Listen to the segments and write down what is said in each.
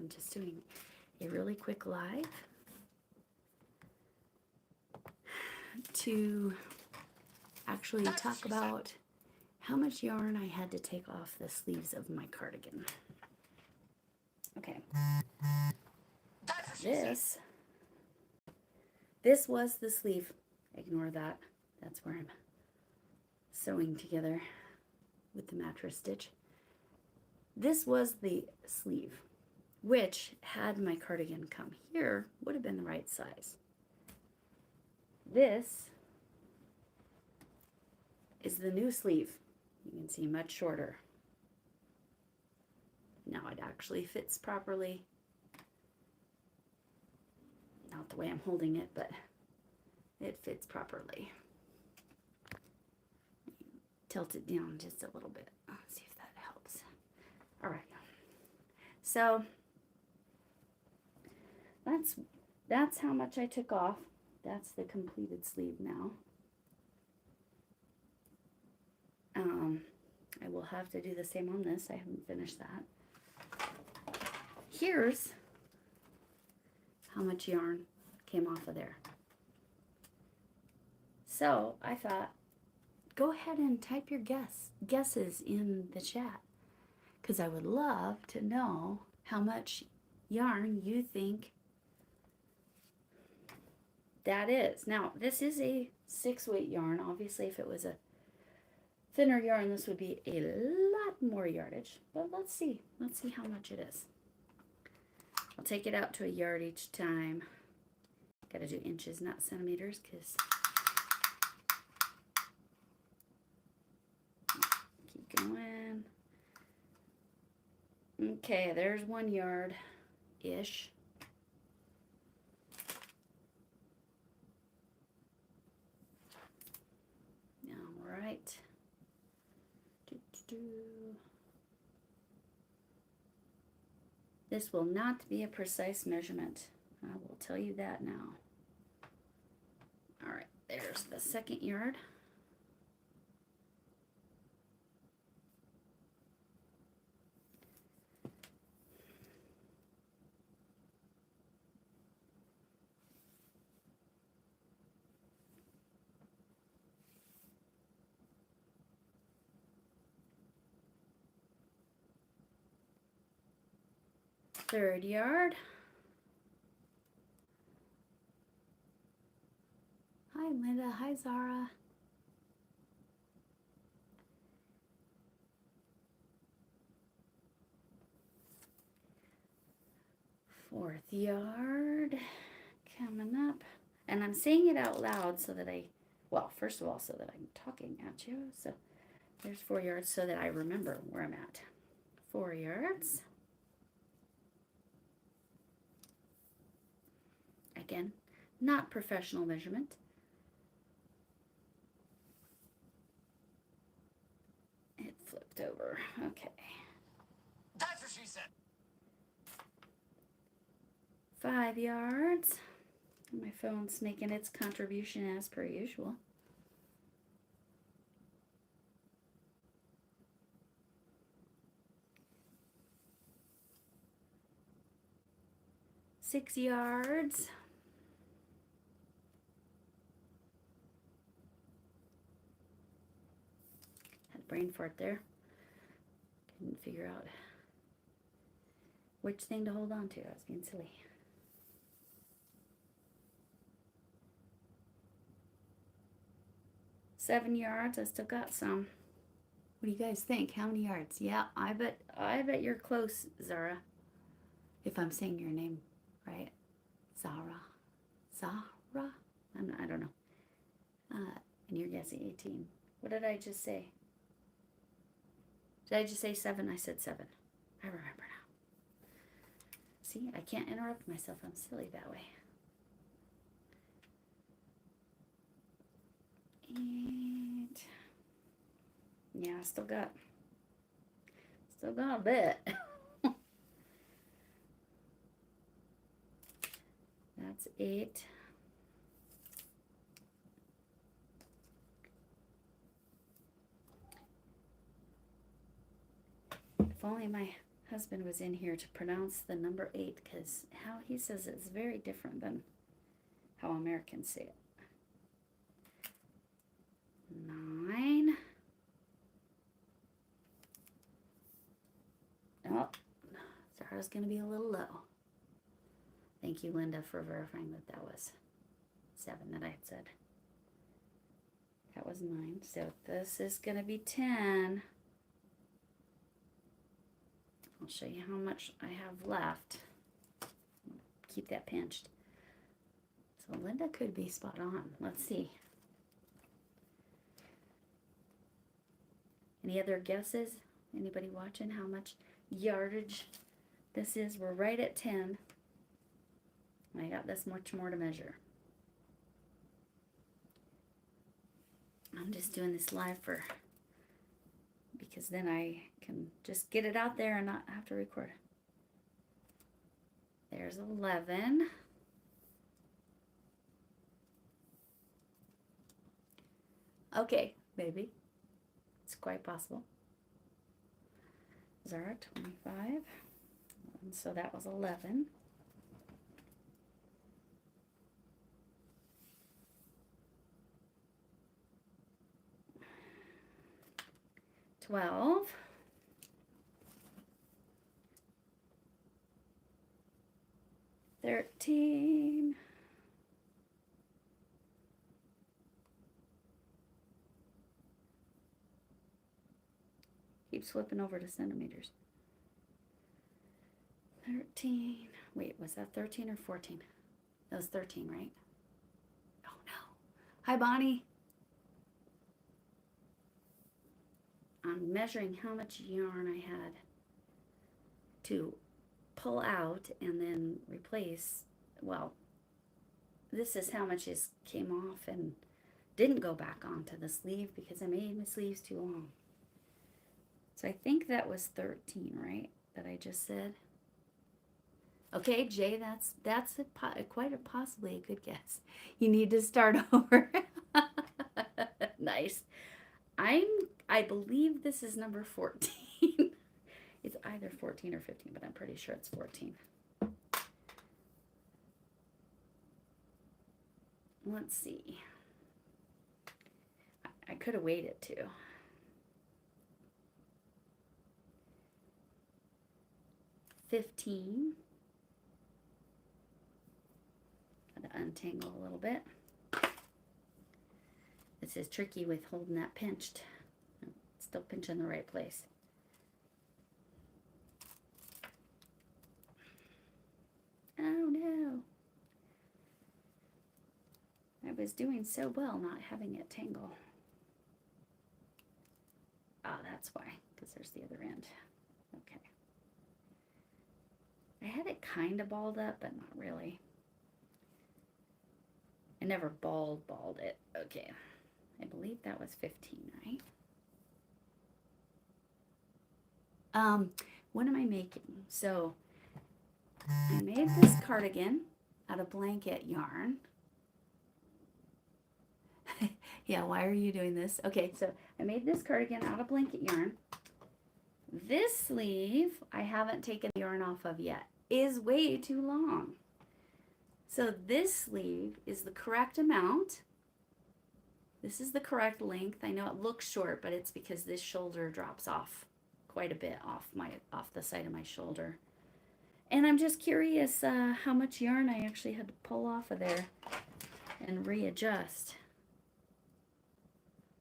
I'm just doing a really quick live to actually talk about how much yarn I had to take off the sleeves of my cardigan. Okay. This was the sleeve. Ignore that. That's where I'm sewing together with the mattress stitch. This was the sleeve, which had my cardigan come here, would have been the right size. This is the new sleeve. You can see much shorter. Now it actually fits properly. Not the way I'm holding it, but it fits properly. Tilt it down just a little bit. Let's see if that helps. All right. So that's how much I took off. That's the completed sleeve now. I will have to do the same on this. I haven't finished that. Here's how much yarn came off of there. So I thought, go ahead and type your guesses in the chat, because I would love to know how much yarn you think that is. Now, this is a 6-weight yarn. Obviously, if it was a thinner yarn, this would be a lot more yardage. But let's see. Let's see how much it is. I'll take it out to a yard each time. Got to do inches, not centimeters, because keep going. Okay, there's 1 yard-ish. All right. This will not be a precise measurement. I will tell you that now. All right, there's the 2nd yard. Third yard. Hi, Linda. Hi, Zara. Fourth yard coming up. And I'm saying it out loud so that well, first of all, so that I'm talking at you. So there's 4 yards so that I remember where I'm at. 4 yards. Again, not professional measurement. It flipped over. Okay. That's what she said. 5 yards. My phone's making its contribution as per usual. Six yards. Had a brain fart there. Couldn't figure out which thing to hold on to. I was being silly. Seven yards. I still got some. What do you guys think? How many yards? Yeah, I bet you're close, Zara. If I'm saying your name right. Zara. I don't know. And you're guessing 18. What did I just say? Did I just say 7? I said 7. I remember now. See, I can't interrupt myself. I'm silly that way. 8. Yeah, I still got a bit. That's 8. If only my husband was in here to pronounce the number 8 because how he says it's very different than how Americans say it. 9. Oh, Zara's going to be a little low. Thank you, Linda, for verifying that that was 7 that I had said. That was 9. So this is going to be 10. I'll show you how much I have left. Keep that pinched. So Linda could be spot on. Let's see. Any other guesses? Anybody watching how much yardage this is? We're right at 10. I got this much more to measure. I'm just doing this live because then I can just get it out there and not have to record. There's 11. Okay, maybe. It's quite possible. Zara, 25. And so that was 11. 12. 13. 'Keeps flipping over to centimeters. 13. Wait, was that 13 or 14? That was 13, right? Oh no. Hi, Bonnie. I'm measuring how much yarn I had to pull out and then replace. Well, this is how much came off and didn't go back onto the sleeve because I made my sleeves too long. So I think that was 13, right? That I just said. Okay, Jay, that's quite possibly a good guess. You need to start over. Nice. I believe this is number 14. It's either 14 or 15, but I'm pretty sure it's 14. Let's see. I could have waited too. 15. Gotta untangle a little bit. This is tricky with holding that pinched. I'm still pinching the right place. Oh no. I was doing so well not having it tangle. Ah, that's why, because there's the other end. Okay. I had it kind of balled up, but not really. I never balled it. Okay. I believe that was 15, right? What am I making? So I made this cardigan out of blanket yarn. Yeah, why are you doing this? Okay, so I made this cardigan out of blanket yarn. This sleeve, I haven't taken the yarn off of yet, is way too long. So this sleeve is the correct amount. This is the correct length. I know it looks short, but it's because this shoulder drops off quite a bit off the side of my shoulder. And I'm just curious how much yarn I actually had to pull off of there and readjust.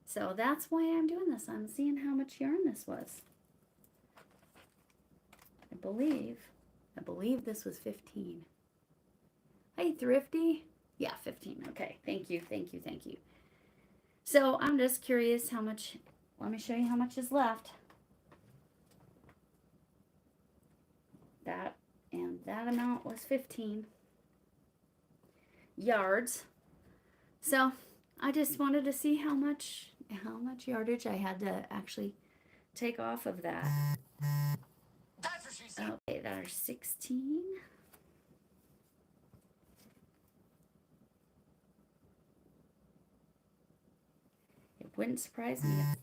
So that's why I'm doing this. I'm seeing how much yarn this was. I believe this was 15. Hey, Thrifty. Yeah, 15. Okay, thank you. So I'm just curious how much, let me show you how much is left. That amount was 15 yards. So I just wanted to see how much yardage I had to actually take off of that. That's what she said. Okay, that are 16. It wouldn't surprise me if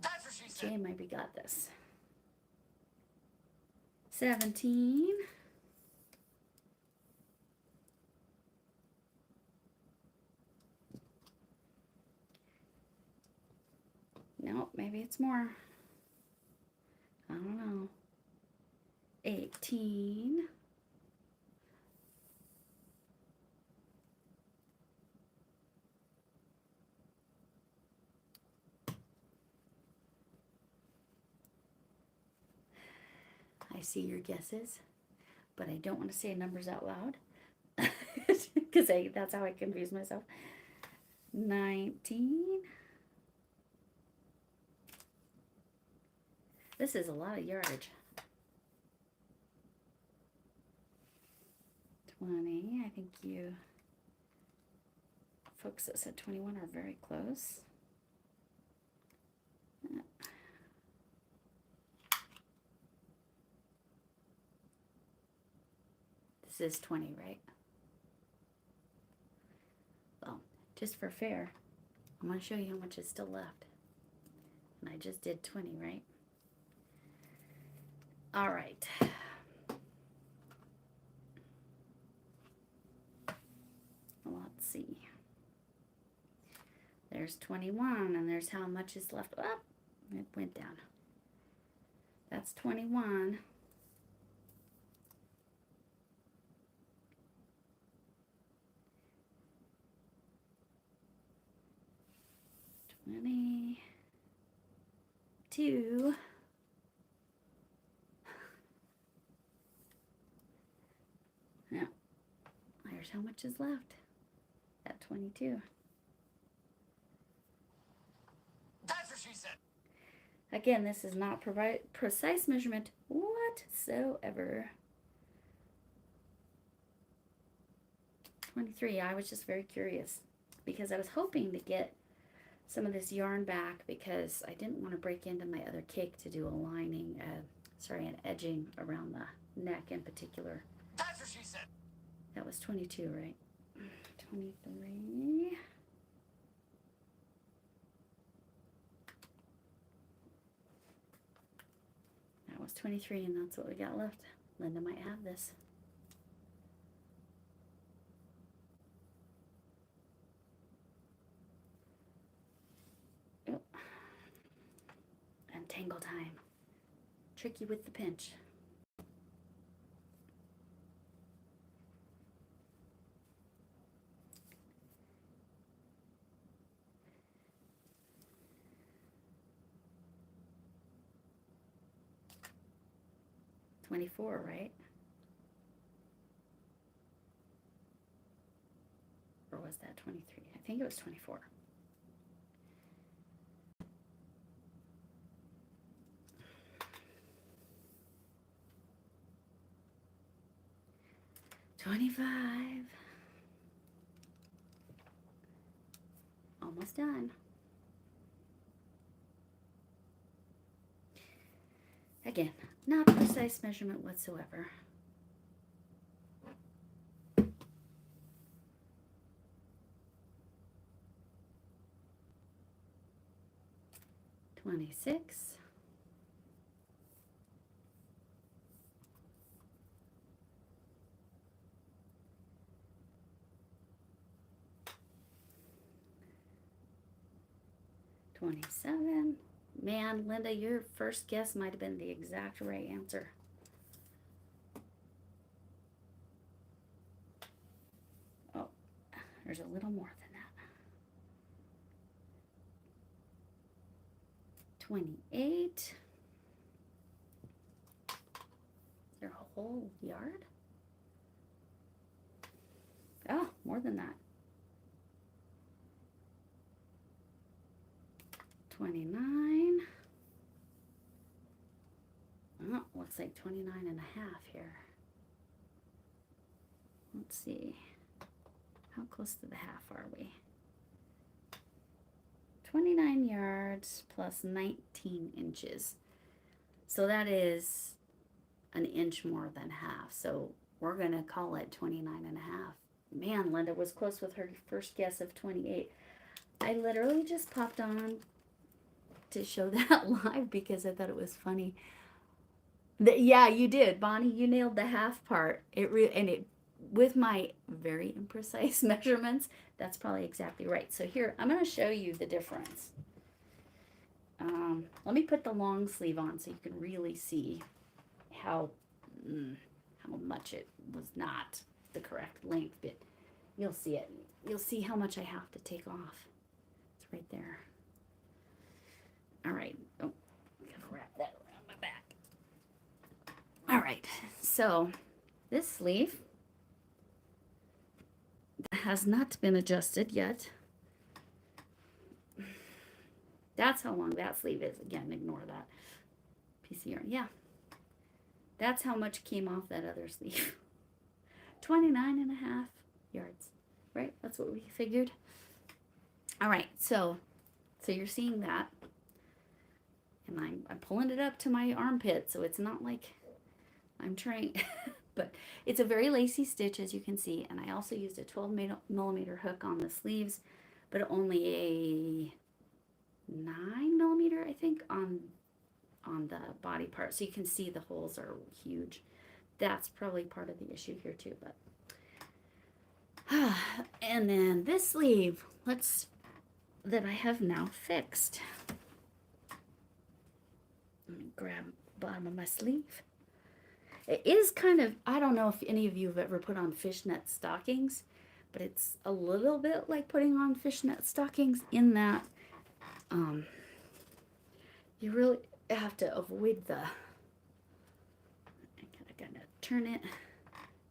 That's what she said. Jay maybe got this. 17. Nope, maybe it's more. I don't know. 18. I see your guesses, but I don't want to say numbers out loud because that's how I confuse myself. 19. This is a lot of yardage. 20. I think you folks that said 21 are very close. This is 20, right? Well, just for fair, I'm going to show you how much is still left. And I just did 20, right? All right. Let's see. There's 21, and there's how much is left. Oh, it went down. That's 21. Two. Now, there's how much is left at 22. That's what she said. Again, this is not precise measurement whatsoever. 23. I was just very curious because I was hoping to get some of this yarn back because I didn't want to break into my other cake to do a lining, an edging around the neck in particular. That's what she said. That was 22, right? 23. That was 23, and that's what we got left. Linda might have this. Oh. And tangle time. Tricky with the pinch. $24, right? Or was that 23? I think it was 24. $25. Almost done. Again, not precise measurement whatsoever. $26. $27. Man, Linda, your first guess might have been the exact right answer. Oh, there's a little more than that. 28. Is there a whole yard? Oh, more than that. 29. Oh, looks like 29 and a half here. Let's see. How close to the half are we? 29 yards plus 19 inches. So that is an inch more than half. So we're going to call it 29 and a half. Man, Linda was close with her first guess of 28. I literally just popped on to show that live because I thought it was funny. Yeah, you did, Bonnie. You nailed the half part. And it with my very imprecise measurements, that's probably exactly right. So here, I'm going to show you the difference. Let me put the long sleeve on so you can really see how how much it was not the correct length, but you'll see it. You'll see how much I have to take off. It's right there. All right. Oh, I'm gonna wrap that around my back. All right. So this sleeve has not been adjusted yet. That's how long that sleeve is. Again, ignore that piece of yarn. Yeah. That's how much came off that other sleeve. 29.5 yards, right? That's what we figured. All right, so you're seeing that, and I'm pulling it up to my armpit, so it's not like I'm trying, but it's a very lacy stitch, as you can see, and I also used a 12mm hook on the sleeves, but only a 9mm, I think, on the body part, so you can see the holes are huge. That's probably part of the issue here too, but and then this sleeve, that I have now fixed. Let me grab the bottom of my sleeve. It is kind of, I don't know if any of you have ever put on fishnet stockings, but it's a little bit like putting on fishnet stockings in that you really have to avoid the, I gotta turn it.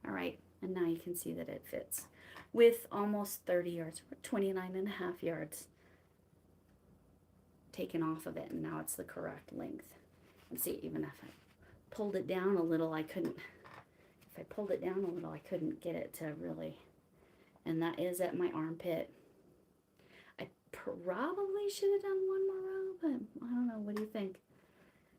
All right, and now you can see that it fits with almost 30 yards, 29.5 yards taken off of it, and now it's the correct length. And see, even if I pulled it down a little, I couldn't, if I pulled it down a little, I couldn't get it to really, and that is at my armpit. I probably should have done one more row, but I don't know, what do you think?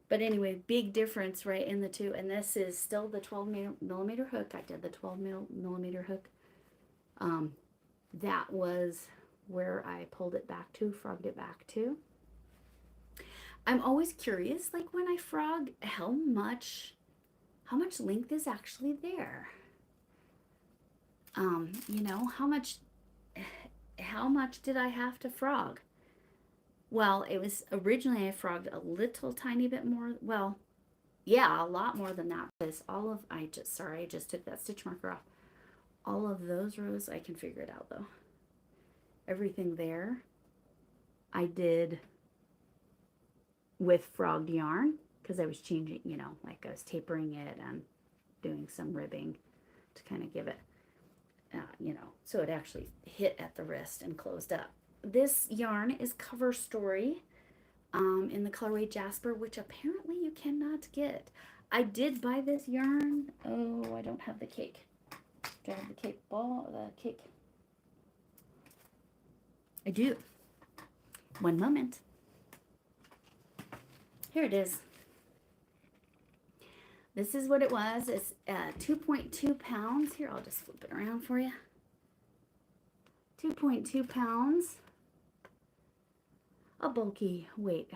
But anyway, big difference, right, in the two. And this is still the 12mm hook. I did the 12mm hook. That was where I pulled it back to, frogged it back to. I'm always curious, like when I frog, how much length is actually there? You know, how much did I have to frog? Well, it was originally I frogged a little tiny bit more. Well, yeah, a lot more than that. Because I just took that stitch marker off. All of those rows, I can figure it out though. Everything there, I did with frogged yarn because I was changing, you know, like I was tapering it and doing some ribbing to kind of give it, you know, so it actually hit at the wrist and closed up. This yarn is Cover Story in the colorway Jasper, which apparently you cannot get. I did buy this yarn. Oh, I don't have the cake. Do I have the cake ball? The cake. I do. One moment. Here it is. This is what it was. It's 2.2 pounds. Here, I'll just flip it around for you. 2.2 pounds. A bulky weight.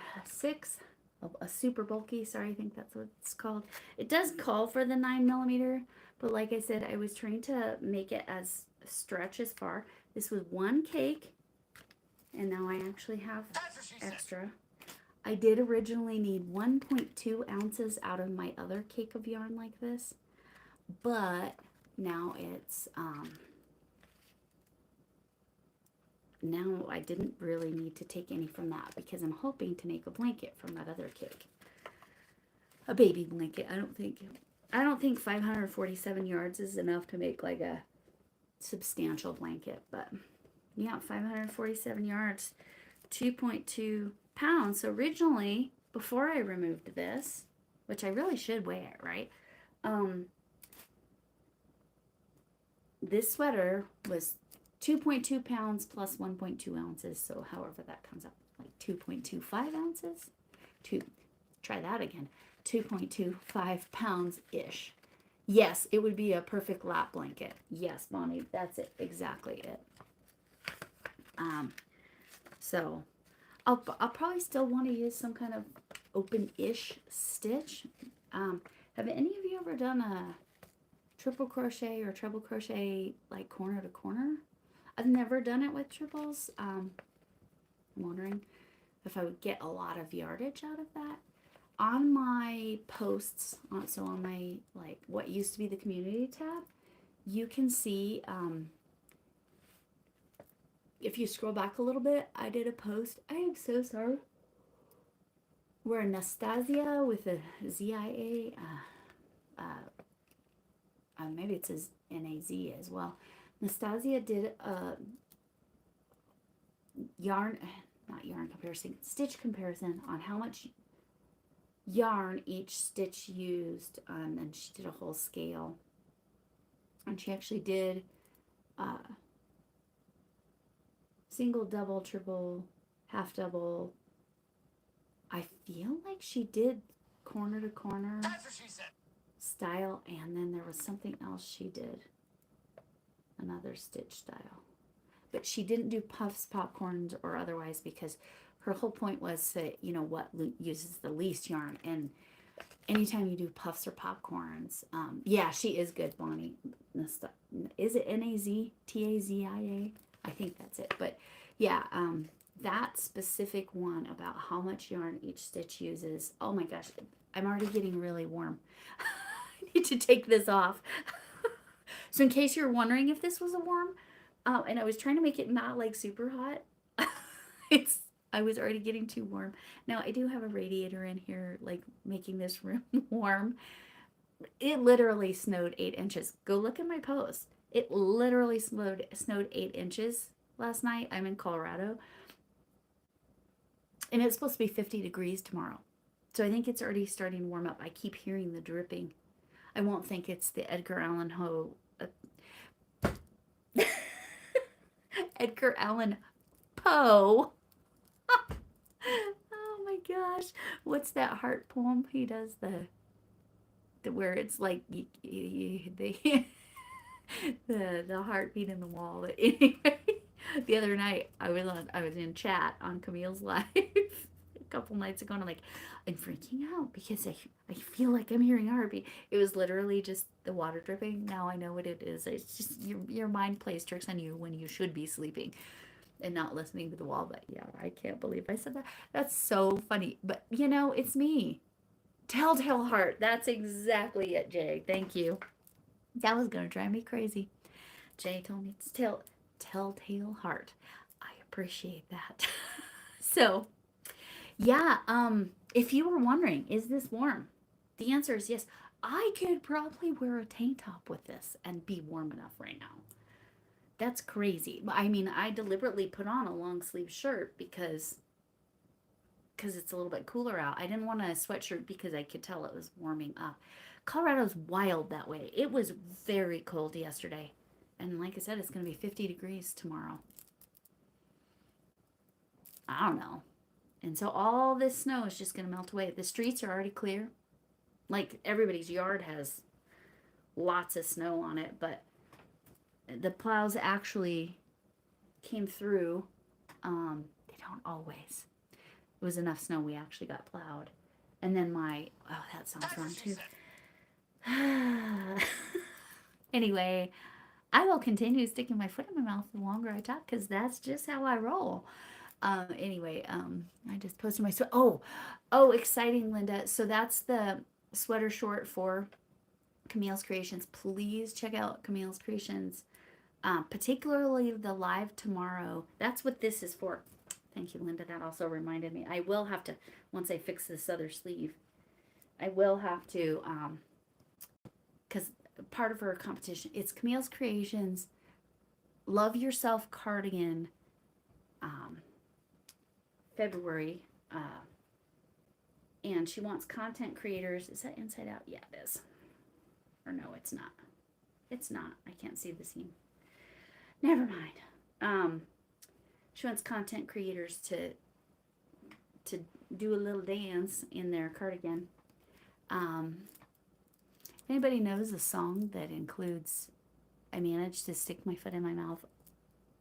A super bulky, sorry, I think that's what it's called. It does call for the 9mm, but like I said, I was trying to make it as stretch as far. This was one cake, and now I actually have extra. I did originally need 1.2 ounces out of my other cake of yarn like this, but now it's, now I didn't really need to take any from that because I'm hoping to make a blanket from that other cake. A baby blanket. I don't think 547 yards is enough to make like a substantial blanket, but yeah, 547 yards, 2.2 pounds. So originally, before I removed this, which I really should weigh it, right? This sweater was 2.2 pounds plus 1.2 ounces. So however that comes up, like 2.25 ounces. Try that again. 2.25 pounds-ish. Yes, it would be a perfect lap blanket. Yes, Bonnie, that's it. Exactly it. So I'll probably still want to use some kind of open-ish stitch. Have any of you ever done a triple crochet or treble crochet like corner to corner? I've never done it with triples. I'm wondering if I would get a lot of yardage out of that. On my posts, so on my, like, what used to be the community tab, you can see, if you scroll back a little bit, I did a post. I am so sorry. Where Anastasia with a Z-I-A, maybe it says N-A-Z as well. Nastasia did a stitch comparison on how much yarn each stitch used, and she did a whole scale. And she actually did single, double, triple, half double. I feel like she did corner to corner. That's what she said. Style, and then there was something else she did, another stitch style, but she didn't do puffs, popcorns, or otherwise, because her whole point was that, you know, what uses the least yarn. And anytime you do puffs or popcorns, yeah, she is good, Bonnie. Is it Naztazia? I think that's it. But yeah, that specific one about how much yarn each stitch uses, oh my gosh, I'm already getting really warm. I need to take this off. So in case you're wondering if this was a warm, and I was trying to make it not like super hot, I was already getting too warm. Now I do have a radiator in here, like making this room warm. It literally snowed 8 inches. Go look at my post. It literally snowed 8 inches last night. I'm in Colorado. And it's supposed to be 50 degrees tomorrow. So I think it's already starting to warm up. I keep hearing the dripping. I won't think it's the Edgar Allan Edgar Allan Poe. Oh my gosh. What's that heart poem? He does the where it's like the heartbeat in the wall. But anyway, the other night I was in chat on Camille's live a couple nights ago, and I'm like, I'm freaking out because I feel like I'm hearing a heartbeat. It was literally just the water dripping. Now I know what it is. It's just your mind plays tricks on you when you should be sleeping and not listening to the wall. But yeah, I can't believe I said that. That's so funny. But you know, it's me. Telltale heart. That's exactly it, Jay. Thank you. That was gonna drive me crazy. Jay told me it's telltale heart. I appreciate that. So yeah, if you were wondering, is this warm? The answer is yes. I could probably wear a tank top with this and be warm enough right now. That's crazy. I mean, I deliberately put on a long sleeve shirt because it's a little bit cooler out. I didn't want a sweatshirt because I could tell it was warming up. Colorado's wild that way. It was very cold yesterday. And like I said, it's going to be 50 degrees tomorrow. I don't know. And so all this snow is just going to melt away. The streets are already clear. Like everybody's yard has lots of snow on it, but the plows actually came through. They don't always. It was enough snow we actually got plowed. And then that sounds wrong too. Anyway, I will continue sticking my foot in my mouth the longer I talk because that's just how I roll. Anyway, I just posted my sweater. Oh, exciting, Linda. So that's the sweater short for Camille's Creations. Please check out Camille's Creations, particularly the live tomorrow. That's what this is for. Thank you, Linda. That also reminded me. I will have to, once I fix this other sleeve, I will have to, because part of her competition, it's Camille's Creations, Love Yourself Cardigan, February, and she wants content creators. Is that inside out? Yeah, it is. Or no, it's not. It's not. I can't see the seam. Never mind. She wants content creators to do a little dance in their cardigan. Anybody knows a song that includes I managed to stick my foot in my mouth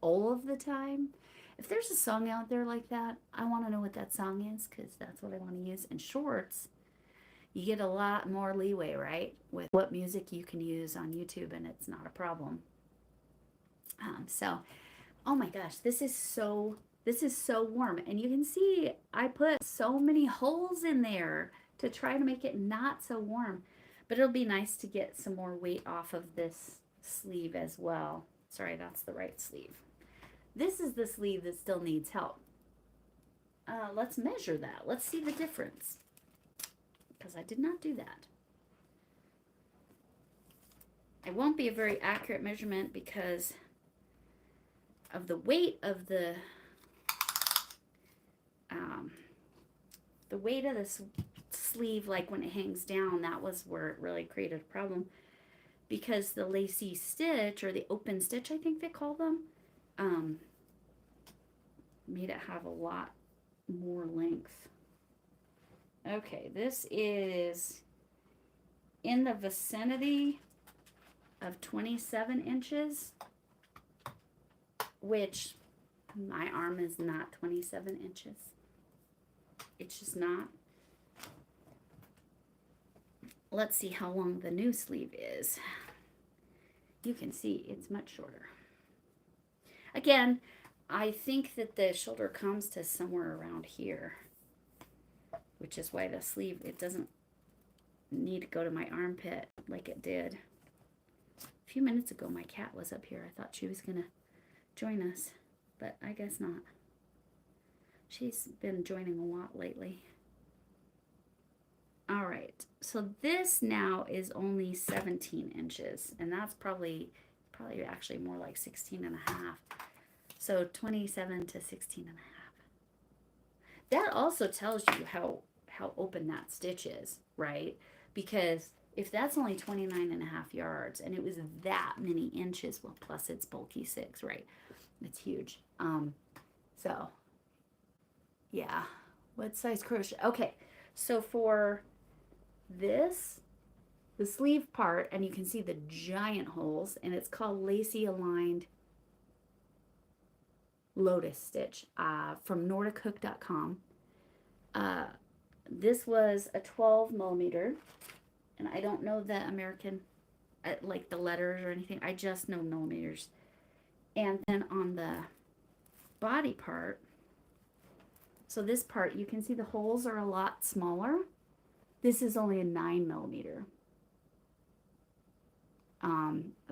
all of the time? If there's a song out there like that, I want to know what that song is because that's what I want to use. And shorts You get a lot more leeway, right? With what music you can use on YouTube, and it's not a problem. So, oh my gosh, this is so warm. And you can see I put so many holes in there to try to make it not so warm. But it'll be nice to get some more weight off of this sleeve as well. Sorry, that's the right sleeve. This is the sleeve that still needs help. Let's measure that. Let's see the difference. Because I did not do that. It won't be a very accurate measurement because of the weight of the weight of this sleeve. Like when it hangs down, that was where it really created a problem, because the lacy stitch, or the open stitch I think they call them, made it have a lot more length. Okay, this is in the vicinity of 27 inches, which my arm is not 27 inches. It's just not. Let's see how long the new sleeve is. You can see it's much shorter. Again, I think that the shoulder comes to somewhere around here, which is why the sleeve, it doesn't need to go to my armpit like it did. A few minutes ago, my cat was up here. I thought she was going to join us, but I guess not. She's been joining a lot lately. All right, so this now is only 17 inches, and that's probably actually more like 16 and a half. So 27 to 16 and a half. That also tells you how open that stitch is, right? Because if that's only 29 and a half yards and it was that many inches, well, plus it's bulky 6, right? It's huge. So yeah, what size crochet? Okay, so for this, the sleeve part, and you can see the giant holes, and it's called lacy aligned lotus stitch from NordicHook.com. This was a 12 millimeter, and I don't know the American, like the letters or anything. I just know millimeters. And then on the body part, so this part, you can see the holes are a lot smaller. This is only a 9 millimeter.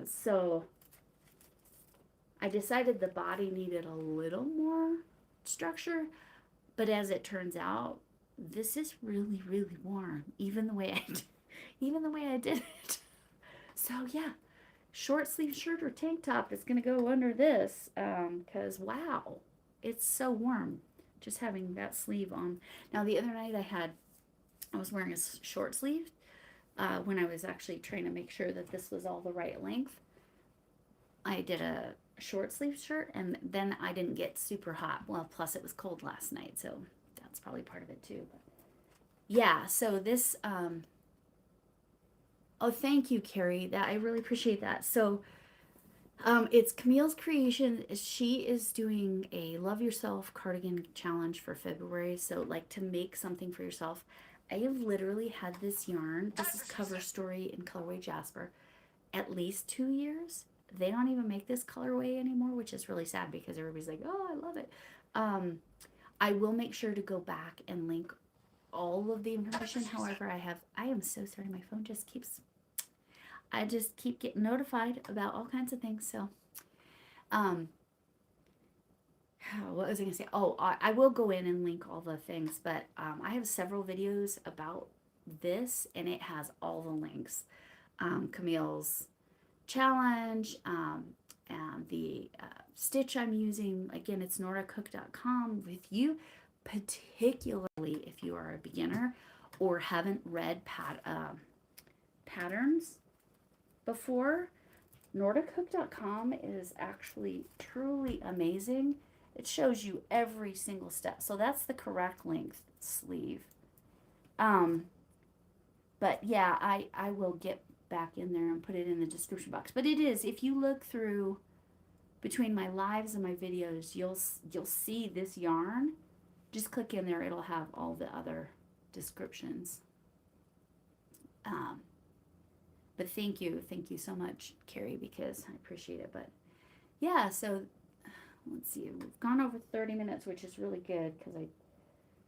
So I decided the body needed a little more structure, but as it turns out, this is really, really warm, even the way I did it. So yeah, short sleeve shirt or tank top is gonna go under this, because wow, it's so warm just having that sleeve on. Now the other night I was wearing a short sleeve when I was actually trying to make sure that this was all the right length. I did a short sleeve shirt, and then I didn't get super hot. Well, plus it was cold last night, so that's probably part of it too. But yeah, so this oh, thank you, Carrie. That, I really appreciate that. So it's Camille's creation. She is doing a Love Yourself cardigan challenge for February. So like to make something for yourself. I have literally had this yarn. This is Cover Story in colorway Jasper, at least 2 years. They don't even make this colorway anymore, which is really sad because everybody's like, oh, I love it. I will make sure to go back and link all of the information. However, I am so sorry. My phone just keeps, I just keep getting notified about all kinds of things. So, what was I going to say? Oh, I will go in and link all the things, but I have several videos about this, and it has all the links. Camille's challenge, and the stitch I'm using. Again, it's NordicHook.com. With you, particularly if you are a beginner or haven't read patterns before, NordicHook.com is actually truly amazing. It shows you every single step. So that's the correct length sleeve. But yeah, I will get back in there and put it in the description box. But it is, if you look through between my lives and my videos, you'll see this yarn. Just click in there, it'll have all the other descriptions. But thank you so much, Carrie, because I appreciate it. But yeah, so let's see, we've gone over 30 minutes, which is really good because I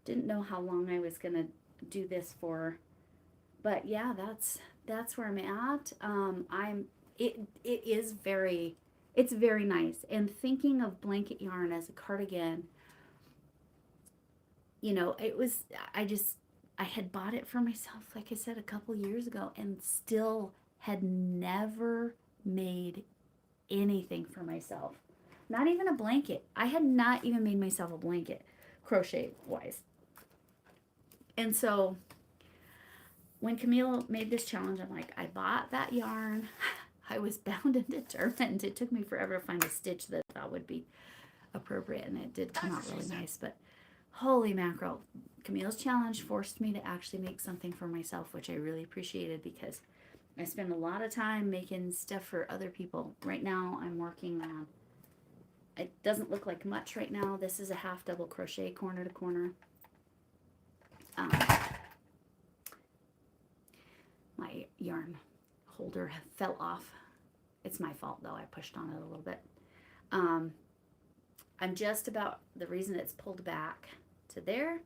didn't know how long I was gonna do this for. But yeah, that's where I'm at. It is very, it's very nice. And thinking of blanket yarn as a cardigan, you know, it was, I had bought it for myself, like I said, a couple years ago, and still had never made anything for myself. Not even a blanket. I had not even made myself a blanket, crochet wise. And so when Camille made this challenge, I'm like, I bought that yarn. I was bound and determined. It took me forever to find a stitch that I thought would be appropriate, and it did come out really nice. But holy mackerel, Camille's challenge forced me to actually make something for myself, which I really appreciated because I spend a lot of time making stuff for other people. Right now, I'm working on, it doesn't look like much right now. This is a half double crochet corner to corner. My yarn holder fell off. It's my fault though. I pushed on it a little bit. I'm just about, the reason it's pulled back to there,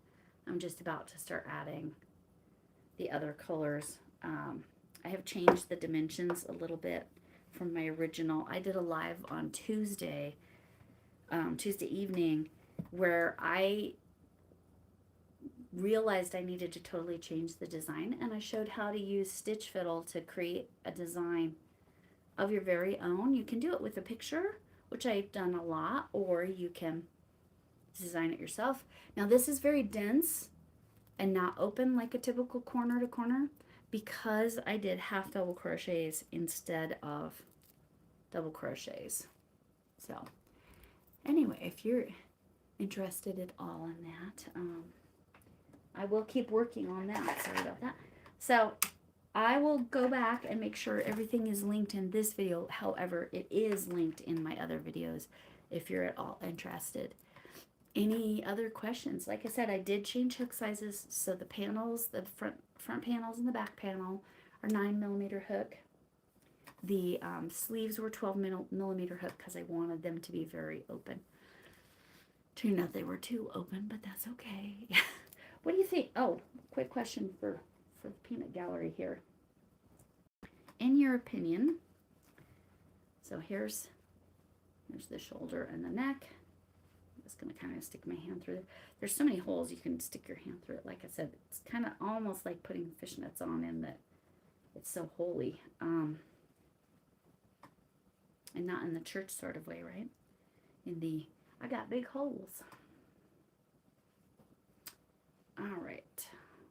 I'm just about to start adding the other colors. I have changed the dimensions a little bit from my original. I did a live on Tuesday evening, where I realized I needed to totally change the design, and I showed how to use Stitch Fiddle to create a design of your very own. You can do it with a picture, which I've done a lot, or you can design it yourself. Now this is very dense and not open like a typical corner to corner, because I did half double crochets instead of double crochets. So anyway, if you're interested at all in that, I will keep working on that. Sorry about that. So I will go back and make sure everything is linked in this video. However, it is linked in my other videos if you're at all interested. Any other questions? Like I said, I did change hook sizes. So the panels, the front panels and the back panel are 9mm hook. The sleeves were 12mm hook because I wanted them to be very open. Turned out they were too open, but that's okay. What do you think? Oh, quick question for the peanut gallery here. In your opinion, so here's the shoulder and the neck. I'm just going to kind of stick my hand through there. There's so many holes you can stick your hand through it. Like I said, it's kind of almost like putting fishnets on, in that it's so holy. And not in the church sort of way, right? In the, I got big holes. All right,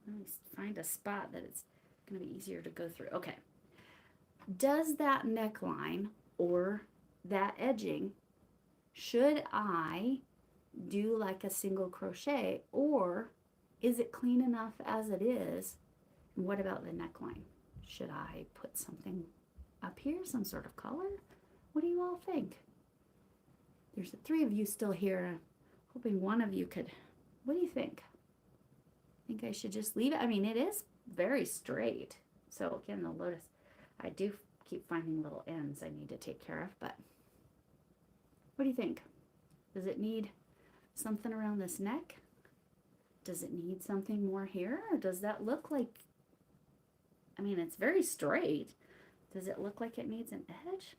let me find a spot that it's going to be easier to go through. Okay, does that neckline or that edging, should I do like a single crochet, or is it clean enough as it is? And what about the neckline? Should I put something up here, some sort of color? What do you all think? There's the 3 of you still here. I'm hoping one of you could. What do you think? Think I should just leave it? I mean, it is very straight. So again, the lotus, I do keep finding little ends I need to take care of, but what do you think? Does it need something around this neck? Does it need something more here? Or does that look like, I mean, it's very straight. Does it look like it needs an edge?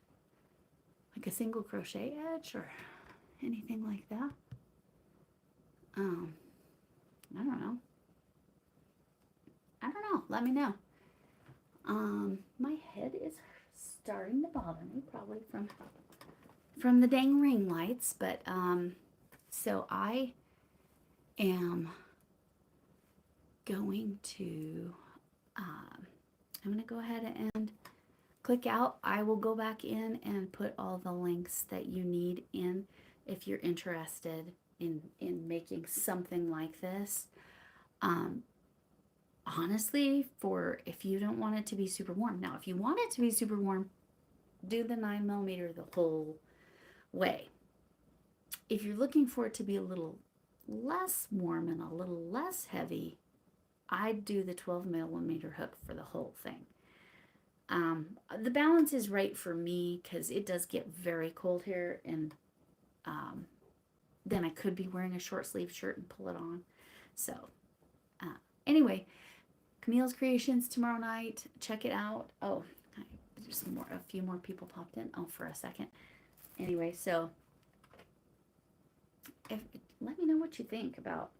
Like a single crochet edge or anything like that? I don't know. Let me know. My head is starting to bother me, probably from the dang ring lights, but so I am going to I'm going to go ahead and click out. I will go back in and put all the links that you need in if you're interested in making something like this. Honestly, for if you don't want it to be super warm. Now, if you want it to be super warm, do the 9mm the whole way. If you're looking for it to be a little less warm and a little less heavy, I'd do the 12mm hook for the whole thing. The balance is right for me because it does get very cold here, and then I could be wearing a short sleeve shirt and pull it on. So anyway, Camille's Creations tomorrow night. Check it out. Oh, there's a few more people popped in. Oh, for a second. Anyway, so let me know what you think about,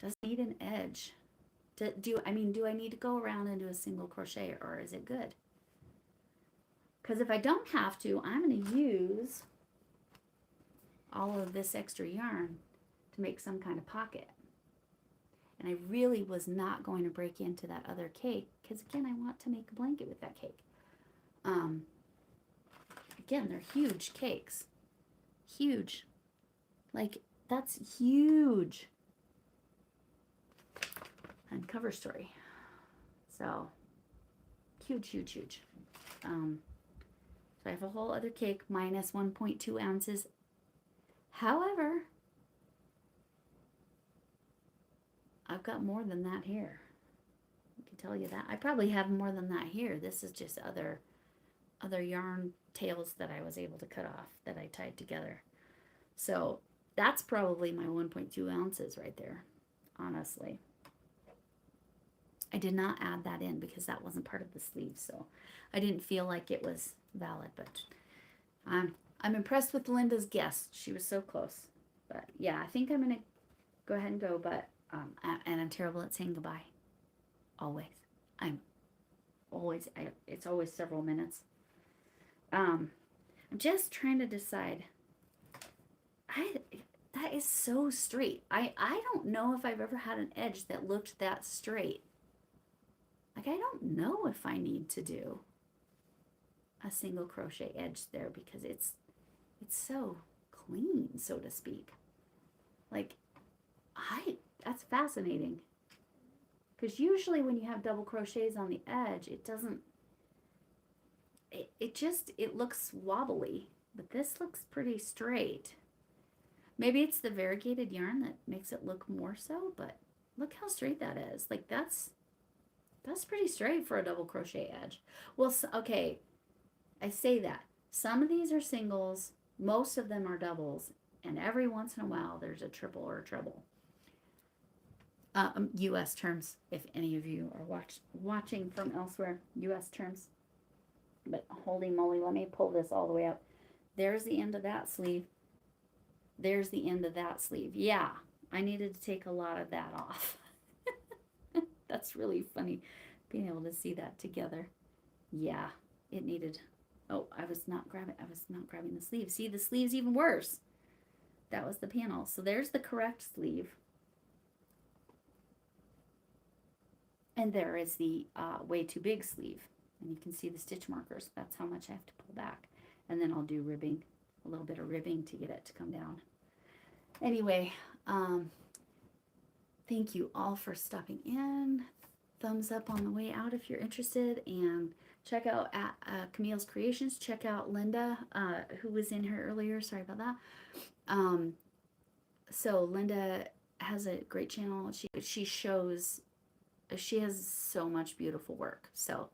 does it need an edge? Do I need to go around and do a single crochet, or is it good? Because if I don't have to, I'm going to use all of this extra yarn to make some kind of pocket. And I really was not going to break into that other cake because, again, I want to make a blanket with that cake. Again, they're huge cakes. Huge. Like, that's huge. And cover story. So, huge, huge, huge. So I have a whole other cake minus 1.2 ounces. However, I've got more than that here. I can tell you that. I probably have more than that here. This is just other yarn tails that I was able to cut off that I tied together. So that's probably my 1.2 ounces right there, honestly. I did not add that in because that wasn't part of the sleeve, so I didn't feel like it was valid, but I'm impressed with Linda's guess. She was so close. But yeah, I think I'm going to go ahead and go, but and I'm terrible at saying goodbye. Always. It's always several minutes. I'm just trying to decide. That is so straight. I don't know if I've ever had an edge that looked that straight. Like, I don't know if I need to do a single crochet edge there because it's so clean, so to speak. Like, that's fascinating. Because usually when you have double crochets on the edge, it doesn't, it looks wobbly, but this looks pretty straight. Maybe it's the variegated yarn that makes it look more so, but look how straight that is. Like, that's pretty straight for a double crochet edge. Well, okay, I say that. Some of these are singles, most of them are doubles, and every once in a while there's a triple or a treble. U.S. terms, if any of you are watching from elsewhere, U.S. terms. But holy moly, let me pull this all the way up. There's the end of that sleeve. There's the end of that sleeve. Yeah, I needed to take a lot of that off. That's really funny, being able to see that together. Yeah, it needed. Oh, I was not grabbing the sleeve. See, the sleeve's even worse. That was the panel. So there's the correct sleeve. And there is the way too big sleeve. And you can see the stitch markers. That's how much I have to pull back. And then I'll do ribbing, a little bit of ribbing to get it to come down. Anyway, thank you all for stopping in. Thumbs up on the way out if you're interested. And check out at Camille's Creations. Check out Linda, who was in here earlier. Sorry about that. So Linda has a great channel. She shows, she has so much beautiful work. So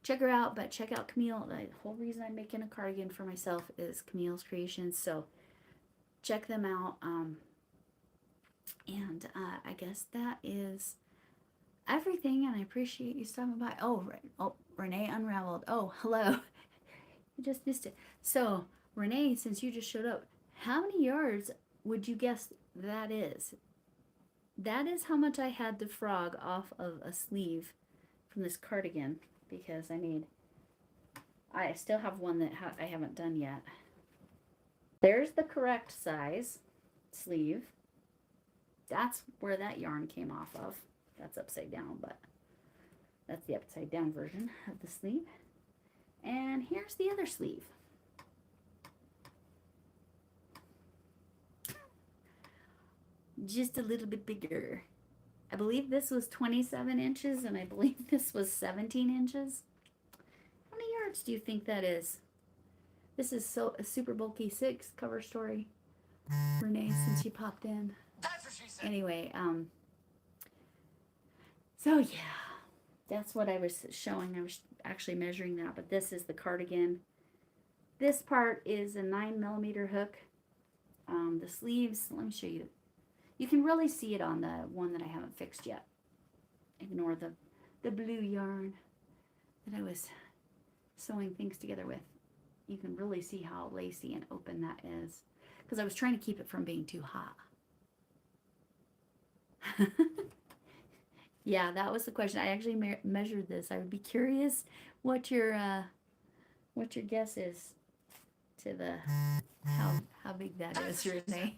check her out, but check out Camille. The whole reason I'm making a cardigan for myself is Camille's Creations. So check them out. And I guess that is everything, and I appreciate you stopping by. Oh, right. Oh, Renee Unraveled. Oh, hello. I just missed it. So, Renee, since you just showed up, how many yards would you guess that is? That is how much I had to frog off of a sleeve from this cardigan, because I still have one that I haven't done yet. There's the correct size sleeve. That's where that yarn came off of. That's upside down, but that's the upside down version of the sleeve. And here's the other sleeve. Just a little bit bigger. I believe this was 27 inches, and I believe this was 17 inches. How many yards do you think that is? This is a super bulky 6 cover story. Renee, since she popped in. That's what she said. Anyway, So yeah, that's what I was showing. I was actually measuring that, but this is the cardigan. This part is a 9mm hook. The sleeves, let me show you. You can really see it on the one that I haven't fixed yet. Ignore the blue yarn that I was sewing things together with. You can really see how lacy and open that is, because I was trying to keep it from being too hot. Yeah, that was the question. I actually measured this. I would be curious what your guess is to the how big that is, Renee.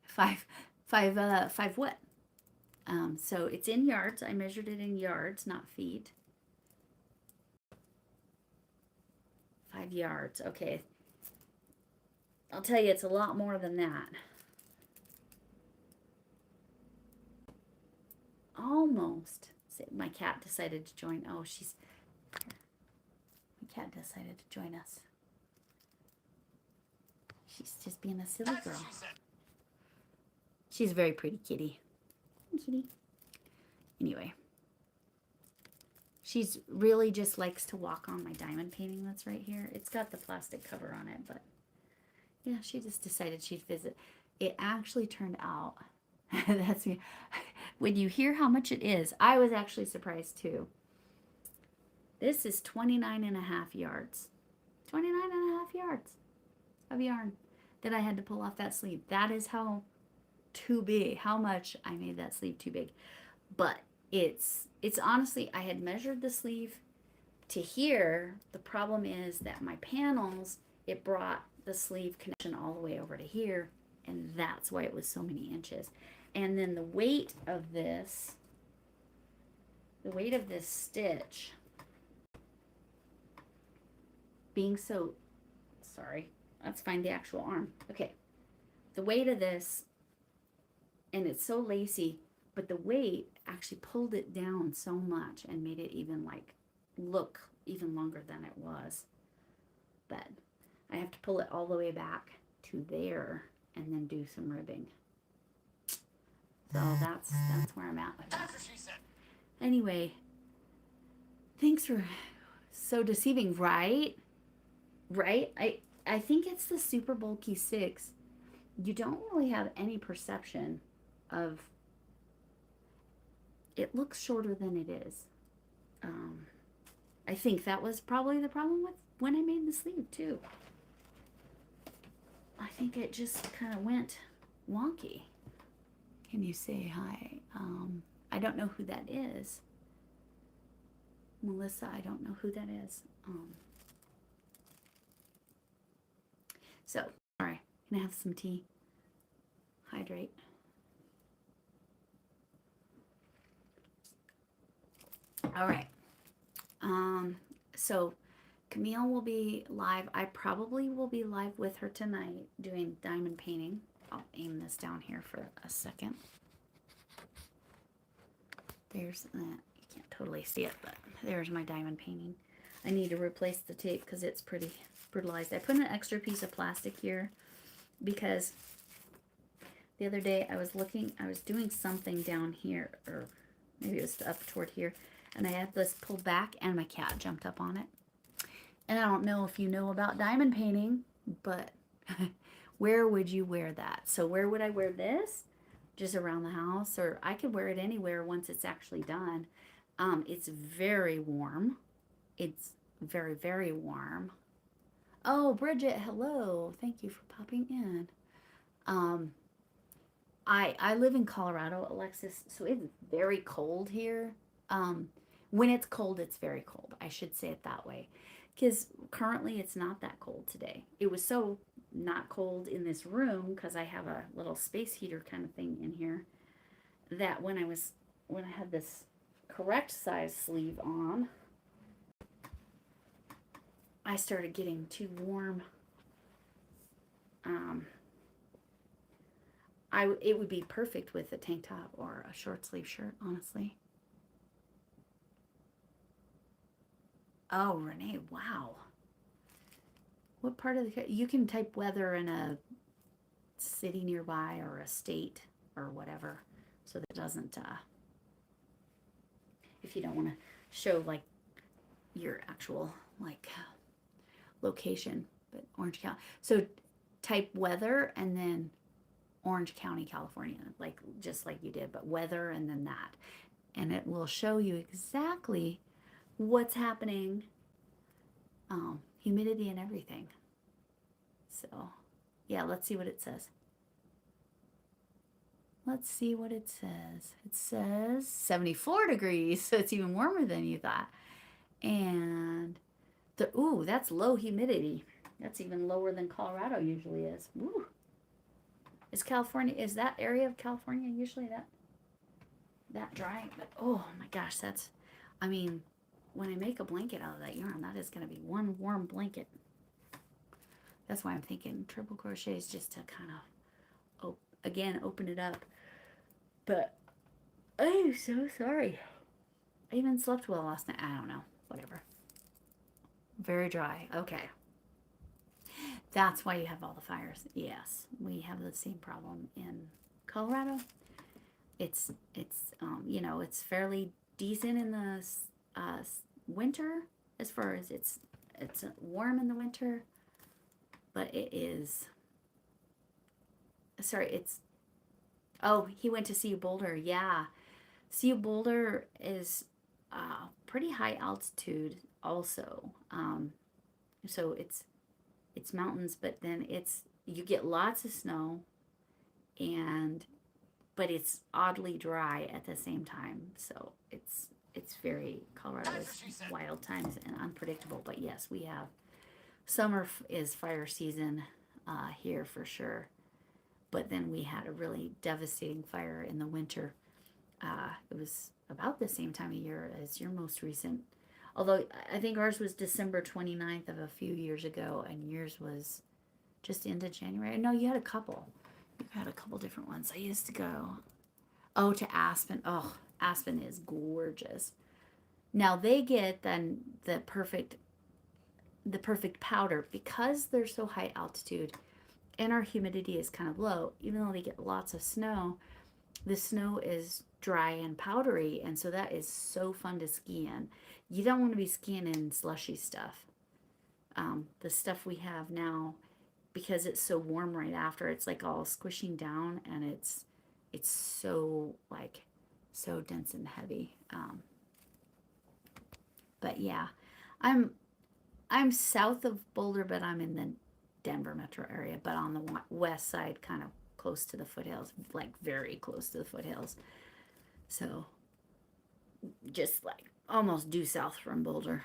Five what? So it's in yards. I measured it in yards, not feet. 5 yards. Okay. I'll tell you, it's a lot more than that. Almost. My cat decided to join. Oh, my cat decided to join us. She's just being a silly girl. She's a very pretty kitty. Kitty. Anyway. She's really just likes to walk on my diamond painting that's right here. It's got the plastic cover on it, but yeah, she just decided she'd visit. It actually turned out, that's me. When you hear how much it is, I was actually surprised too. This is 29.5 yards. 29.5 yards of yarn that I had to pull off that sleeve. That is how much I made that sleeve too big. But it's honestly, I had measured the sleeve to here. The problem is that my panels, it brought the sleeve connection all the way over to here, and that's why it was so many inches. And then the weight of this stitch being so, sorry, let's find the actual arm. Okay, the weight of this, and it's so lacy, but the weight actually pulled it down so much and made it even like look even longer than it was. But I have to pull it all the way back to there and then do some ribbing. So that's where I'm at with that. Anyway, thanks for so deceiving, right? Right? I think it's the super bulky 6. You don't really have any perception of it. Looks shorter than it is. I think that was probably the problem with when I made the sleeve too. I think it just kind of went wonky. Can you say hi? I don't know who that is. Melissa, I don't know who that is. So, all right, gonna have some tea. Hydrate. All right. So Camille will be live. I probably will be live with her tonight doing diamond painting. I'll aim this down here for a second. There's that. You can't totally see it, but there's my diamond painting. I need to replace the tape because it's pretty brutalized. I put an extra piece of plastic here because the other day I was doing something down here, or maybe it was up toward here, and I had this pulled back and my cat jumped up on it. And I don't know if you know about diamond painting, but where would you wear that? So where would I wear this? Just around the house, or I could wear it anywhere once it's actually done. It's very warm. It's very, very warm. Oh, Bridget, hello. Thank you for popping in. I live in Colorado, Alexis, so it's very cold here. When it's cold, it's very cold. I should say it that way. Because currently it's not that cold today. It was so not cold in this room because I have a little space heater kind of thing in here, that when I had this correct size sleeve on, I started getting too warm. It would be perfect with a tank top or a short sleeve shirt, honestly. Oh, Renee, wow. What part of the, you can type weather in a city nearby or a state or whatever, so that it doesn't, if you don't want to show like your actual like location, but Orange County. So type weather and then Orange County, California, like just like you did, but weather and then that. And it will show you exactly what's happening, humidity and everything. So yeah, let's see what it says. Let's see what it says. It says 74 degrees, so it's even warmer than you thought. And ooh, that's low humidity. That's even lower than Colorado usually is. Woo. Is that area of California usually that dry? But oh my gosh, I mean, when I make a blanket out of that yarn, that is going to be one warm blanket. That's why I'm thinking triple crochet is just to kind of, again, open it up. But I'm so sorry. I even slept well last night. I don't know. Whatever. Very dry. Okay. That's why you have all the fires. Yes, we have the same problem in Colorado. It's it's fairly decent in the winter, as far as it's warm in the winter, but it is. Sorry, it's. Oh, he went to CU Boulder. Yeah, CU Boulder is pretty high altitude also. So it's mountains, but then you get lots of snow, but it's oddly dry at the same time. So it's very Colorado's wild times and unpredictable. But yes, we have summer is fire season here for sure. But then we had a really devastating fire in the winter. It was about the same time of year as your most recent. Although I think ours was December 29th of a few years ago, and yours was just into January. No, you had a couple. You had a couple different ones. I used to go, to Aspen. Oh, Aspen is gorgeous. Now they get then the perfect powder because they're so high altitude and our humidity is kind of low. Even though they get lots of snow, the snow is dry and powdery, and so that is so fun to ski in. You don't want to be skiing in slushy stuff. The stuff we have now, because it's so warm right after, it's like all squishing down, and it's so so dense and heavy. But yeah, I'm south of Boulder, but I'm in the Denver metro area, but on the west side, kind of close to the foothills, like very close to the foothills. So just like almost due south from Boulder,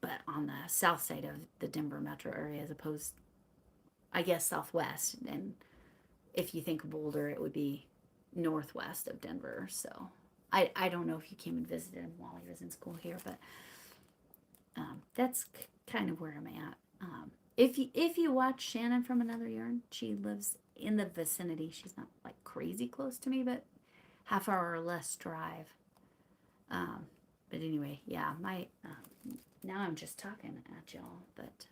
but on the south side of the Denver metro area, as opposed, I guess, southwest. And if you think of Boulder, it would be northwest of Denver. So I don't know if you came and visited him while he was in school here, but that's kind of where I'm at. If you watch Shannon from Another Yarn, she lives in the vicinity. She's not like crazy close to me, but half hour or less drive. But anyway, yeah, now I'm just talking at y'all, but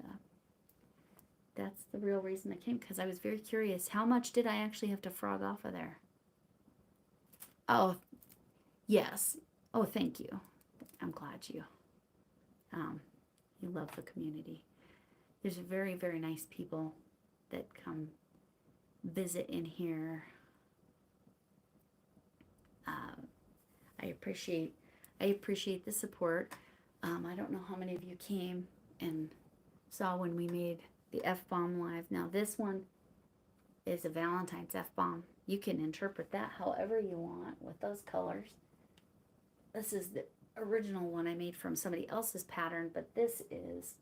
that's the real reason I came, because I was very curious. How much did I actually have to frog off of there? Oh, yes. Oh, thank you. I'm glad you love the community. There's very, very nice people that come visit in here. I appreciate the support. I don't know how many of you came and saw when we made the F-bomb live. Now this one is a Valentine's F-bomb. You can interpret that however you want with those colors. This is the original one I made from somebody else's pattern, but this is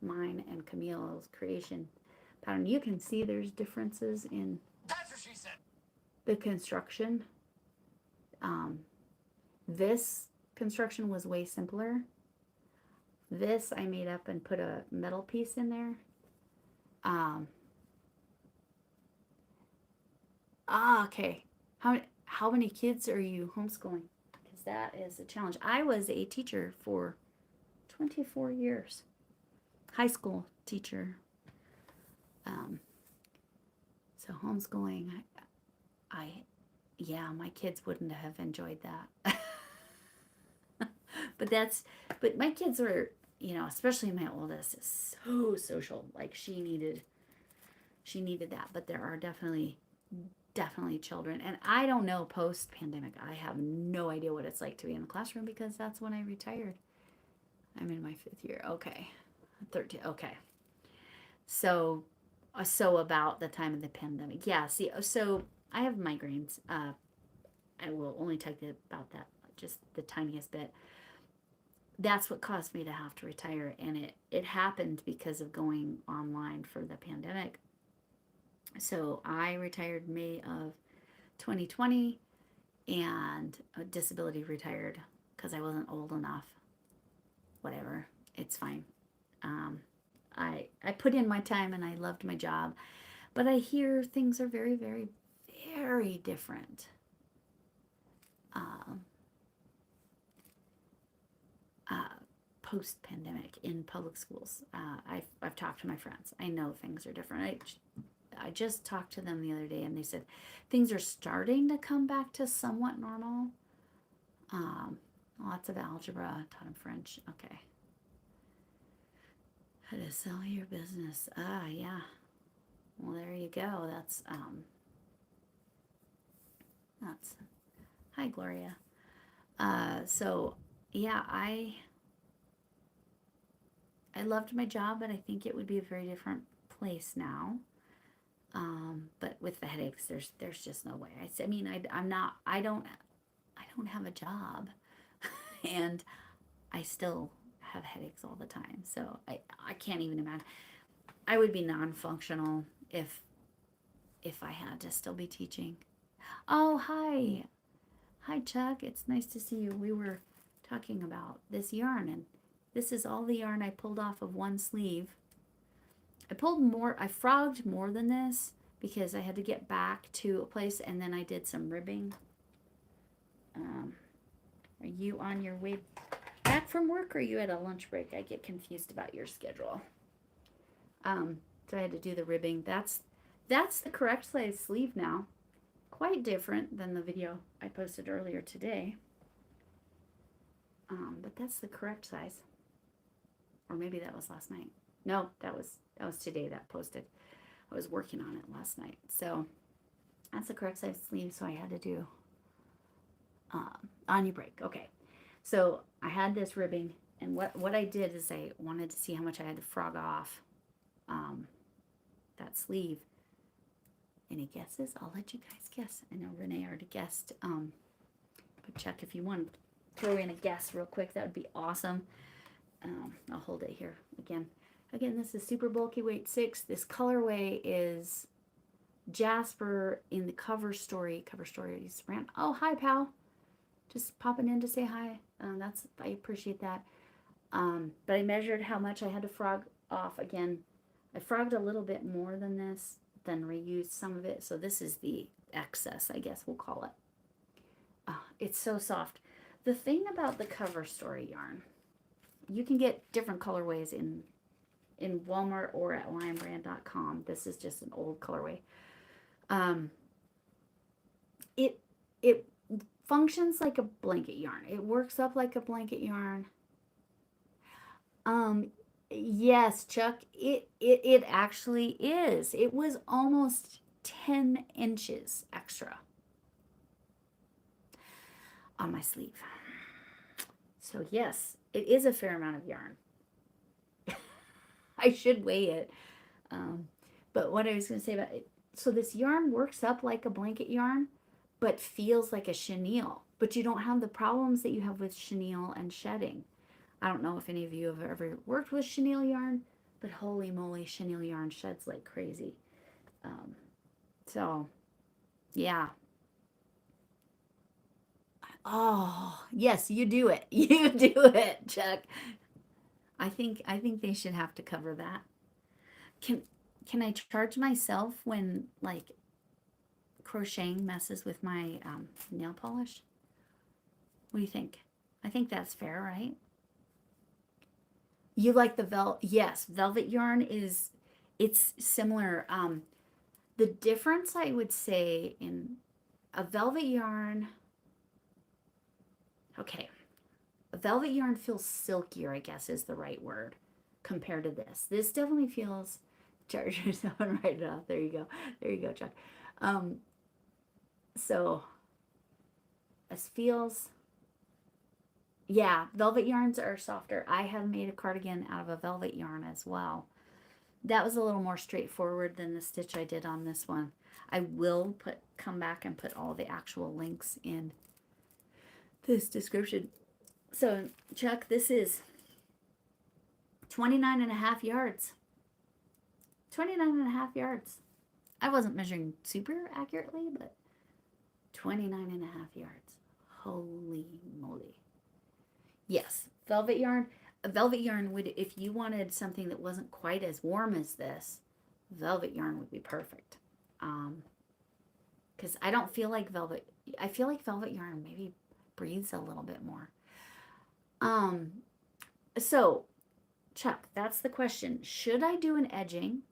mine and Camille's creation pattern. You can see there's differences in That's what she said. the construction. This construction was way simpler. This I made up and put a metal piece in there. Okay. How many kids are you homeschooling? Because that is a challenge. I was a teacher for 24 years. High school teacher. So homeschooling, yeah, my kids wouldn't have enjoyed that. But my kids were, especially my oldest is so social. Like she needed that. But there are definitely children. And I don't know post pandemic. I have no idea what it's like to be in the classroom because that's when I retired. I'm in my 5th year. Okay. 13. Okay. So about the time of the pandemic. Yeah. See, so I have migraines. I will only talk about that just the tiniest bit. That's what caused me to have to retire, and it happened because of going online for the pandemic. So I retired May of 2020, and disability retired because I wasn't old enough. Whatever, it's fine. Um, I put in my time and I loved my job, but I hear things are very, very, very different. Um, uh, Post pandemic in public schools. I've talked to my friends. I know things are different. I just talked to them the other day and they said things are starting to come back to somewhat normal. Lots of algebra, taught them French. Okay. How to sell your business. Yeah. Well, there you go. That's hi Gloria. So yeah, I loved my job, but I think it would be a very different place now. But with the headaches, there's just no way. I mean, I don't have a job, and I still have headaches all the time. So I can't even imagine. I would be non-functional if I had to still be teaching. Oh, hi Chuck. It's nice to see you. We were talking about this yarn, and this is all the yarn I pulled off of one sleeve. I frogged more than this because I had to get back to a place, and then I did some ribbing. Are you on your way back from work, or are you at a lunch break? I get confused about your schedule. So I had to do the ribbing. That's the correct size sleeve now. Quite different than the video I posted earlier today. But that's the correct size. Or maybe that was last night. No, that was today that posted. I was working on it last night. So that's the correct size sleeve. So I had to do on your break. Okay. So I had this ribbing, and what I did is I wanted to see how much I had to frog off that sleeve. Any guesses? I'll let you guys guess. I know Renee already guessed. But Chuck, if you want to throw in a guess real quick, that would be awesome. I'll hold it here again. Again, this is super bulky weight 6. This colorway is Jasper in the cover stories brand. Oh, hi, pal. Just popping in to say hi. I appreciate that. But I measured how much I had to frog off. Again, I frogged a little bit more than this, then reused some of it. So this is the excess, I guess we'll call it. It's so soft. The thing about the cover story yarn, you can get different colorways in Walmart or at linebrand.com. This is just an old colorway. It functions like a blanket yarn. It works up like a blanket yarn. Yes, Chuck, it actually is. It was almost 10 inches extra on my sleeve. So yes, it is a fair amount of yarn. I should weigh it. But what I was going to say about it, so this yarn works up like a blanket yarn, but feels like a chenille. But you don't have the problems that you have with chenille and shedding. I don't know if any of you have ever worked with chenille yarn, but holy moly, chenille yarn sheds like crazy. So, yeah. Oh, yes, you do it. You do it, Chuck. I think they should have to cover that. Can I charge myself when like crocheting messes with my nail polish? What do you think? I think that's fair, right? You like the velvet? Yes, velvet yarn it's similar. The difference, I would say, in a velvet yarn, okay, a velvet yarn feels silkier, I guess is the right word, compared to this. This definitely feels, charge yourself and write it off. There you go. There you go, Chuck. So this feels, yeah, velvet yarns are softer. I have made a cardigan out of a velvet yarn as well. That was a little more straightforward than the stitch I did on this one. I will come back and put all the actual links in this description. So, Chuck, this is 29 and a half yards. 29 and a half yards. I wasn't measuring super accurately, but 29 and a half yards. Holy moly. Yes, velvet yarn. A velvet yarn would, if you wanted something that wasn't quite as warm as this, velvet yarn would be perfect. Because I don't feel like velvet, I feel like velvet yarn maybe breathes a little bit more. So, Chuck, that's the question. Should I do an edging?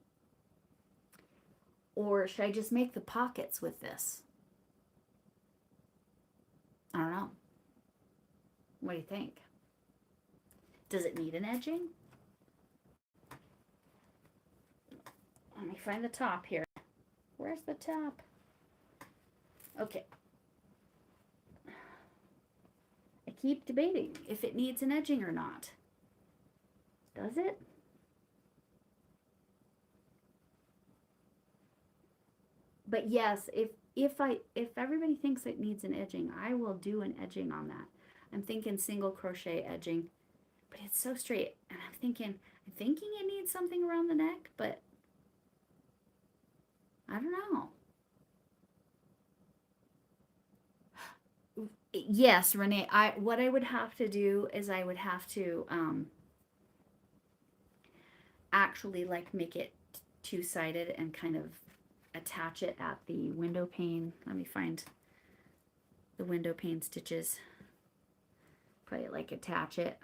Or should I just make the pockets with this? I don't know. What do you think? Does it need an edging? Let me find the top here. Where's the top? Okay. I keep debating if it needs an edging or not. Does it? But yes, if everybody thinks it needs an edging, I will do an edging on that. I'm thinking single crochet edging, but it's so straight, and I'm thinking it needs something around the neck, but I don't know. Yes, Renee, what I would have to do is I would have to actually like make it two-sided and kind of attach it at the window pane. Let me find the window pane stitches. Probably like attach it.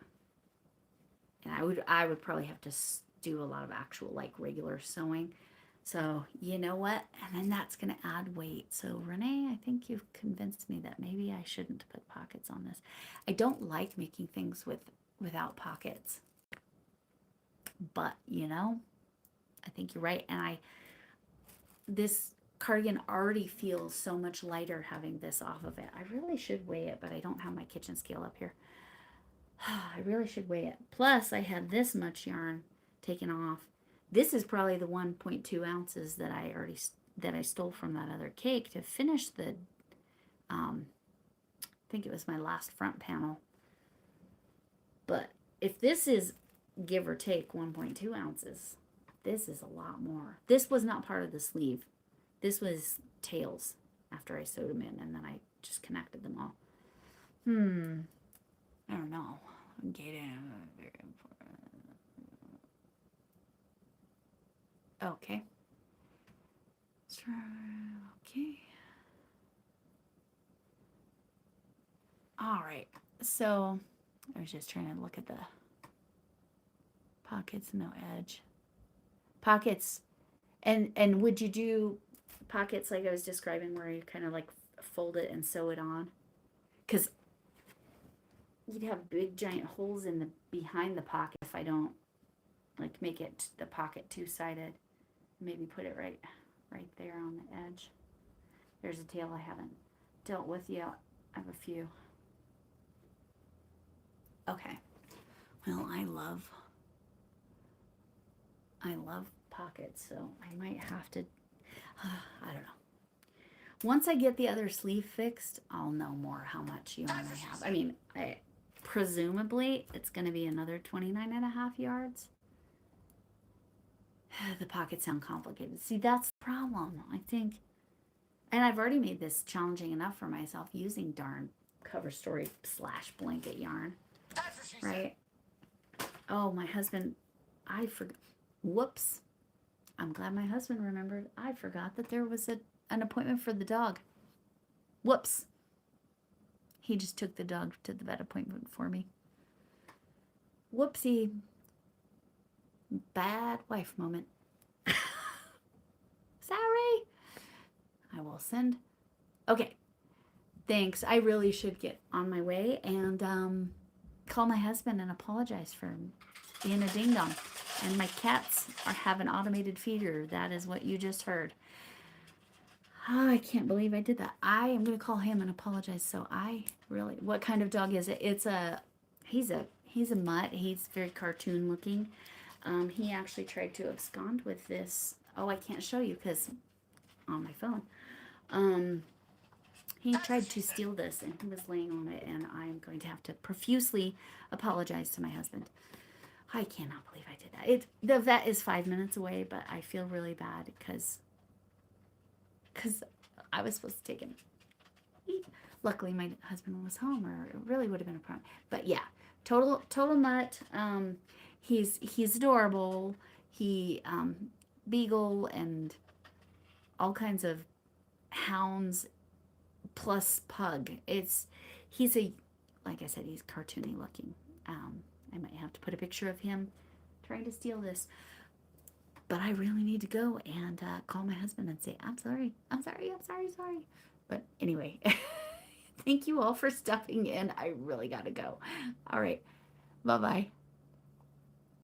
And I would probably have to do a lot of actual like regular sewing. So you know what? And then that's going to add weight. So Renee, I think you've convinced me that maybe I shouldn't put pockets on this. I don't like making things without pockets. But, you know, I think you're right. And this cardigan already feels so much lighter having this off of it. I really should weigh it, but I don't have my kitchen scale up here. I really should weigh it. Plus, I had this much yarn taken off. This is probably the 1.2 ounces that I stole from that other cake to finish the, I think it was my last front panel. But if this is give or take 1.2 ounces, this is a lot more. This was not part of the sleeve. This was tails after I sewed them in, and then I just connected them all. I don't know. Okay. Okay. All right. So I was just trying to look at the pockets, no edge. Pockets. And would you do pockets like I was describing where you kind of like fold it and sew it on? Because you'd have big giant holes in the behind the pocket if I don't like make it the pocket two-sided. Maybe put it right there on the edge. There's a tail I haven't dealt with yet. I have a few. Okay. Well, I love pockets, so I might have to, I don't know. Once I get the other sleeve fixed, I'll know more how much yarn I have. I mean, presumably it's going to be another 29 and a half yards. The pockets sound complicated. See, that's the problem, I think. And I've already made this challenging enough for myself using darn cover story / blanket yarn. Right? Oh, my husband, I forgot. Whoops. I'm glad my husband remembered. I forgot that there was an appointment for the dog. Whoops. He just took the dog to the vet appointment for me. Whoopsie. Bad wife moment. Sorry. I will send. Okay. Thanks. I really should get on my way and call my husband and apologize for being a ding dong. And my cats have an automated feeder. That is what you just heard. Oh, I can't believe I did that. I am going to call him and apologize. So I really, what kind of dog is it? He's a mutt. He's very cartoon looking. He actually tried to abscond with this. Oh, I can't show you because on my phone. He tried to steal this and he was laying on it, and I'm going to have to profusely apologize to my husband. I cannot believe I did that. The vet is 5 minutes away, but I feel really bad because I was supposed to take him. Luckily, my husband was home, or it really would have been a problem. But yeah, total mutt. He's adorable. He beagle and all kinds of hounds plus pug. He's like I said, he's cartoony looking. I might have to put a picture of him trying to steal this. But I really need to go and call my husband and say, I'm sorry. But anyway, thank you all for stopping in. I really got to go. All right. Bye-bye.